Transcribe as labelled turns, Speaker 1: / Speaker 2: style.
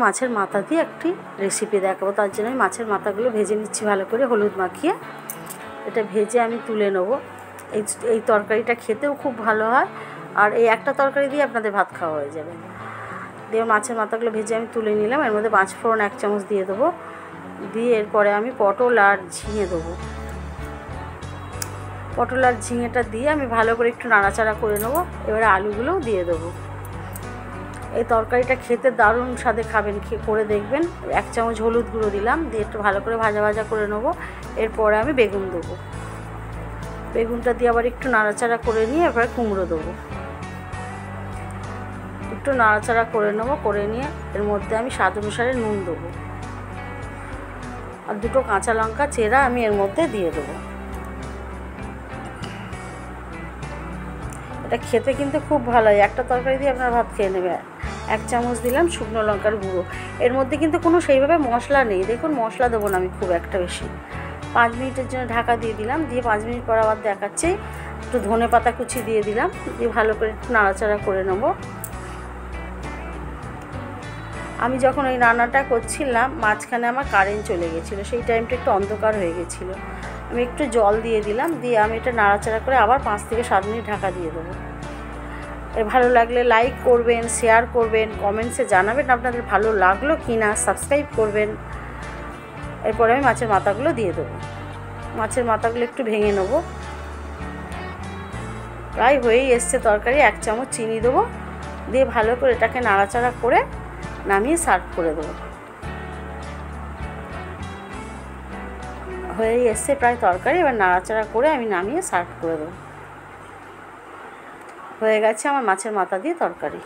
Speaker 1: মাছের মাথা দিয়ে একটি রেসিপি দেখাবো। তার জন্য আমি মাছের মাথাগুলো ভেজে নিচ্ছি ভালো করে হলুদ মাখিয়ে। এটা ভেজে আমি তুলে নেবো। এই তরকারিটা খেতেও খুব ভালো হয়, আর এই একটা তরকারি দিয়ে আপনাদের ভাত খাওয়া হয়ে যাবে। দিয়ে মাছের মাথাগুলো ভেজে আমি তুলে নিলাম। এর মধ্যে 5 ফোড়ন 1 চামচ দিয়ে দেবো। দিয়ে এরপরে আমি পটল আর ঝিঙে দেবো। পটল আর ঝিঙেটা দিয়ে আমি ভালো করে একটু নাড়াচাড়া করে নেবো। এবারে আলুগুলোও দিয়ে দেবো। এই তরকারিটা খেতে দারুণ স্বাদে খাবেন, করে দেখবেন। 1 চামচ হলুদ গুঁড়ো দিলাম, দিয়ে একটু ভালো করে ভাজা ভাজা করে নেবো। এরপরে আমি বেগুন দেবো। বেগুনটা দিয়ে আবার একটু নাড়াচাড়া করে নিয়ে এরপরে কুমড়ো দেবো। একটু নাড়াচাড়া করে নেবো। করে নিয়ে এর মধ্যে আমি স্বাদ অনুসারে নুন দেবো, আর 2 কাঁচা লঙ্কা চেরা আমি এর মধ্যে দিয়ে দেবো। এটা খেতে কিন্তু খুব ভালো হয়। একটা তরকারি দিয়ে আপনার ভাত খেয়ে নেবে। 1 চামচ দিলাম শুকনো লঙ্কার গুঁড়ো। এর মধ্যে কিন্তু কোনো সেইভাবে মশলা নেই। দেখুন, মশলা দেবো না আমি খুব একটা বেশি। 5 মিনিটের জন্য ঢাকা দিয়ে দিলাম। দিয়ে 5 মিনিট পর আবার দেখাচ্ছি। একটু ধনে পাতা কুচি দিয়ে দিলাম। দিয়ে ভালো করে একটু নাড়াচাড়া করে নেবো। আমি যখন ওই রান্নাটা করছিলাম মাঝখানে আমার কারেন্ট চলে গেছিলো। সেই টাইমটা একটু অন্ধকার হয়ে গেছিলো। আমি একটু জল দিয়ে দিলাম। দিয়ে আমি এটা নাড়াচাড়া করে আবার 5 থেকে 7 মিনিট ঢাকা দিয়ে দেবো। ভালো লাগলে লাইক করবেন, শেয়ার করবেন, কমেন্টসে জানাবেন আপনাদের ভালো লাগলো কি না, সাবস্ক্রাইব করবেন। এরপরে আমি মাছের মাথাগুলো দিয়ে দেবো। মাছের মাথাগুলো একটু ভেঙে নেবো। প্রায় হয়েই এসছে তরকারি। 1 চামচ চিনি দেবো। দিয়ে ভালো করে এটাকে নাড়াচাড়া করে নামিয়ে সার্ভ করে দেবো। হয়েই এসছে প্রায় তরকারি। এবার নাড়াচাড়া করে আমি নামিয়ে সার্ভ করে দেবো। হয়ে গেছে আমার মাছের মাথা দিয়ে তরকারি।